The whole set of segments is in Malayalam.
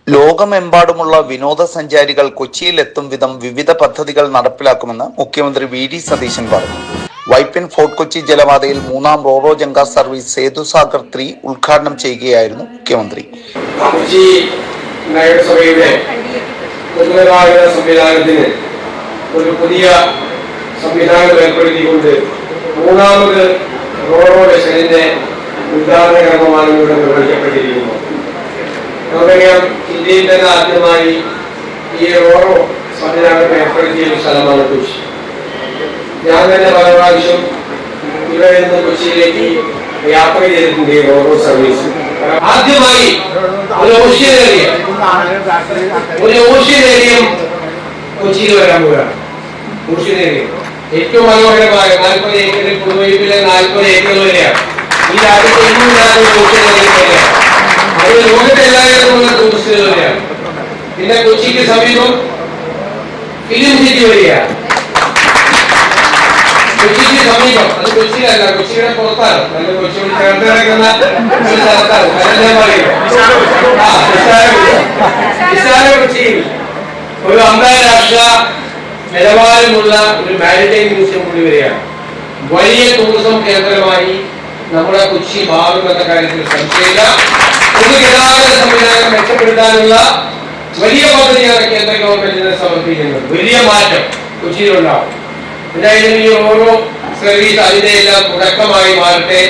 ലോകമെമ്പാടുമുള്ള വിനോദസഞ്ചാരികൾ കൊച്ചിയിൽ എത്തും വിധം വിവിധ പദ്ധതികൾ നടപ്പിലാക്കുമെന്ന് മുഖ്യമന്ത്രി വി.ഡി. സതീശൻ പറഞ്ഞു. വൈപ്പിൻ ഫോർട്ട് കൊച്ചി ജലപാതയിൽ 3-ാം റോറോ ജങ്കാ സർവീസ് സേതുസാഗർ 3 ഉദ്ഘാടനം ചെയ്യുകയായിരുന്നു മുഖ്യമന്ത്രി. കൊച്ചി നഗരസഭയുടെ പൊതുഗതാഗത സംവിധാനത്തിന് ഒരു പുതിയ സംവിധാനം ഏർപ്പെടുത്തിക്കൊണ്ട് 3-ാമത് റോറോ വെസലിന്റെ ഉദ്ഘാടന കർമ്മമാണ് ഇവിടെ നിർവഹിക്കപ്പെട്ടിരിക്കുന്നത്. നമുക്കറിയാം, ഇന്ത്യയിൽ തന്നെ ആദ്യമായി ഈ റോറോ സംവിധാനം ഏർപ്പെടുത്തിയ ഒരു സ്ഥലമാണ് കൊച്ചി. ഞാൻ തന്നെ പല പ്രാവശ്യം ഇവിടെ നിന്ന് കൊച്ചിയിലേക്ക് യാത്ര ചെയ്തിട്ടുണ്ട് ഈ റോറോ സർവീസ്. ആദ്യമായി ഒരു ഓഷ്യൻ ഏരിയം കൊച്ചിയിൽ വരാൻ പോവുകയാണ്. ഓഷ്യൻ ഏരിയം ഏറ്റവും മനോഹരമായ 40 ഏക്കറിൽ പുതുവൈപ്പിലെ 40 ഏക്കർ വരെയാണ് ഈ രാജ്യത്തെ ഓഷ്യൻ ഏരിയ. അത് ലോകത്തെ എല്ലായിടത്തുമുള്ള ടൂറിസ്റ്റുകൾ വരെയാണ്. പിന്നെ കൊച്ചിക്ക് സമീപം ഫിലിം സിറ്റി വരികയാണ്. കൊച്ചിക്ക് സമീപം, അത് കൊച്ചിയിലല്ല, കൊച്ചിയുടെ പുറത്താണ്. നല്ല കൊച്ചിയോട് ചേർത്ത് കിടക്കുന്ന ഒരു സ്ഥലത്താണ് വിശാല കൊച്ചിയിൽ ഒരു അന്താരാഷ്ട്ര നിലവാരമുള്ള ഒരു മാരിടൈം മ്യൂസിയം കൂടി വരികയാണ്. വലിയ ടൂറിസം കേന്ദ്രമായി നമ്മുടെ കൊച്ചി മാറുമെന്ന കാര്യത്തിൽ സംശയമില്ല. പൊതുഗതാഗത സംവിധാനം മെച്ചപ്പെടുത്താനുള്ള വലിയ പദ്ധതിയാണ് കേന്ദ്ര ഗവൺമെന്റിനെ സമർപ്പിക്കുന്നത്. വലിയ മാറ്റം കൊച്ചിയിലുണ്ടാവും. എന്തായാലും ഈ ഓരോ സർവീസ് അതിന്റെ എല്ലാം തുടക്കമായി മാറട്ടെ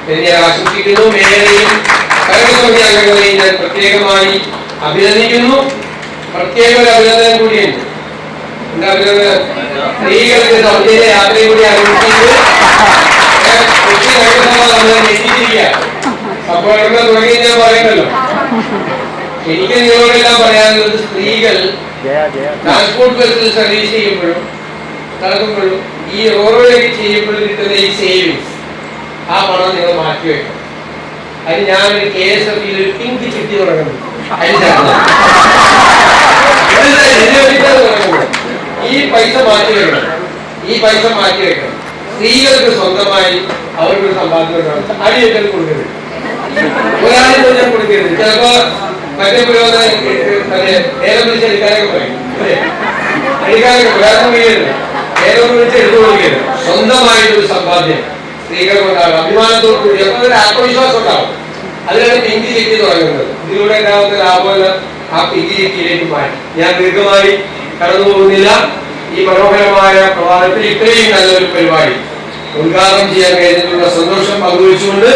എന്ന് ഞാൻ ആശംസിക്കുന്നു. മേയറെയും ഭരണസമിതി അംഗങ്ങളെയും ഞാൻ പ്രത്യേകമായി അഭിനന്ദിക്കുന്നു. പ്രത്യേക ഒരു അഭിനന്ദനം കൂടിയുണ്ട്. എന്താ അഭിനന്ദനം? സ്ത്രീകൾക്ക് സൗജന്യ യാത്രയും കൂടി അനുവദിച്ചത് കൊച്ചി നഗരസഭ നമ്മളെ എത്തിച്ചിരിക്കുകയാണ്. അപ്പോൾ തുടങ്ങി ഞാൻ പറയണ്ടല്ലോ. എനിക്ക് നിങ്ങളോടെല്ലാം പറയാനുള്ളത്, സ്ത്രീകൾ ട്രാൻസ്പോർട്ട് ബസ്സിൽ സർവീസ് ചെയ്യുമ്പോഴും നടക്കുമ്പോഴും ഈ റോറോയിലേക്ക് ചെയ്യുമ്പോഴും കിട്ടുന്ന ഈ സേവിങ്സ്, ആ പണം നിങ്ങൾ മാറ്റിവെക്കണം. അതിന് ഞാനൊരു KSFE-യിൽ ഒരു പിങ്ക് ചിട്ടി തുടങ്ങുന്നു. ഈ പൈസ മാറ്റിവെക്കണം. സ്ത്രീകൾക്ക് സ്വന്തമായി അവർക്കൊരു സമ്പാദ്യം ഉണ്ടാവും. അടിയൊക്കെ കൊടുക്കരുത്, ഒരാളിൽ ഞാൻ കൊടുക്കരുത്. ചിലപ്പോ മറ്റേ ഏലം വിളിച്ചെടുക്കാനൊക്കെ പറയും. ഏലം വിളിച്ചെടുത്തു കൊടുക്കരുത്. സ്വന്തമായിട്ടൊരു സമ്പാദ്യം സ്ത്രീകൾക്ക് ഉണ്ടാകും. അഭിമാനത്തോടു കൂടി അപ്പൊ ഒരു ആത്മവിശ്വാസം ഉണ്ടാവും. അതിനാണ് പിങ്ക് ചിട്ടി തുടങ്ങുന്നത്. ഇതിലൂടെ ഉണ്ടാകുന്ന ലാഭമെല്ലാം ആ പിങ്ക് ചിട്ടിയിലേക്ക് മാറ്റി. ഞാൻ ദീർഘമായി കടന്നു പോകുന്നില്ല. ഈ മനോഹരമായ പ്രഭാതത്തിൽ ഇത്രയും നല്ലൊരു പരിപാടി ഉദ്ഘാടനം ചെയ്യാൻ കഴിഞ്ഞതിനുള്ള സന്തോഷം പങ്കുവെച്ചുകൊണ്ട്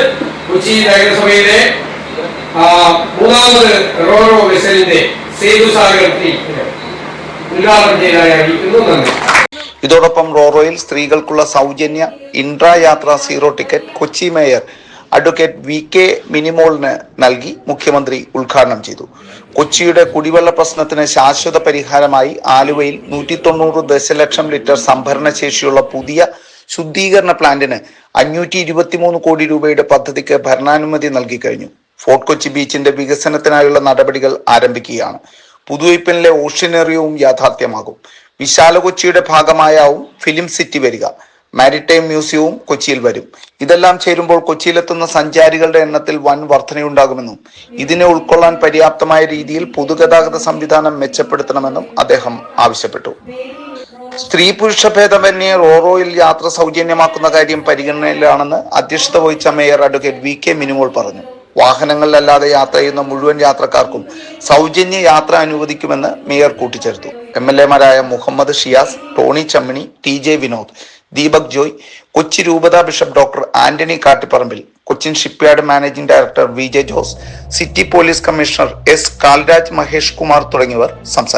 കൊച്ചി നഗരസഭയിലെ 3-ാമത് റോറോ വെസലിന്റെ സേതുസാഗർ 3 ഉദ്ഘാടനം ചെയ്തതായിരിക്കുന്നു. നന്ദി. ഇതോടൊപ്പം റോറോയിൽ സ്ത്രീകൾക്കുള്ള സൗജന്യ ഇൻട്രാ യാത്ര zero ticket Kochi mayor advocate VK മിനിമോളിന് നൽകി മുഖ്യമന്ത്രി ഉദ്ഘാടനം ചെയ്തു. കൊച്ചിയുടെ കുടിവെള്ള പ്രശ്നത്തിന് ശാശ്വത പരിഹാരമായി ആലുവയിൽ 190 ദശലക്ഷം ലിറ്റർ സംഭരണ ശേഷിയുള്ള പുതിയ ശുദ്ധീകരണ പ്ലാന്റിന് 523 കോടി രൂപയുടെ പദ്ധതിക്ക് ഭരണാനുമതി നൽകി കഴിഞ്ഞു. ഫോർട്ട് കൊച്ചി ബീച്ചിന്റെ വികസനത്തിനായുള്ള നടപടികൾ ആരംഭിക്കുകയാണ്. പുതുവൈപ്പിനിലെ ഓഷ്യനേറിയവും യാഥാർത്ഥ്യമാകും. വിശാല കൊച്ചിയുടെ ഭാഗമായാവും ഫിലിം സിറ്റി വരിക. മാരിടൈം മ്യൂസിയവും കൊച്ചിയിൽ വരും. ഇതെല്ലാം ചേരുമ്പോൾ കൊച്ചിയിലെത്തുന്ന സഞ്ചാരികളുടെ എണ്ണത്തിൽ വൻ വർധനയുണ്ടാകുമെന്നും ഇതിനെ ഉൾക്കൊള്ളാൻ പര്യാപ്തമായ രീതിയിൽ പൊതുഗതാഗത സംവിധാനം മെച്ചപ്പെടുത്തണമെന്നും അദ്ദേഹം ആവശ്യപ്പെട്ടു. സ്ത്രീ പുരുഷ ഭേദമന്യേ റോറോയിൽ യാത്ര സൗജന്യമാക്കുന്ന കാര്യം പരിഗണനയിലാണെന്ന് അധ്യക്ഷത വഹിച്ച മേയർ അഡ്വക്കേറ്റ് VK മിനിമോൾ പറഞ്ഞു. വാഹനങ്ങളിലല്ലാതെ യാത്ര ചെയ്യുന്ന മുഴുവൻ യാത്രക്കാർക്കും സൗജന്യ യാത്ര അനുവദിക്കുമെന്ന് മേയർ കൂട്ടിച്ചേർത്തു. MLA-മാരായ മുഹമ്മദ് ഷിയാസ്, ടോണി ചമ്മിണി, TJ വിനോദ്, ദീപക് ജോയ്, കൊച്ചി രൂപത bishop doctor Antony Kattiparambil, Cochin shipyard managing director VJ Jose, city police commissioner S Kalraj Mahesh Kumar തുടങ്ങിയവർ സംസാരിച്ചു.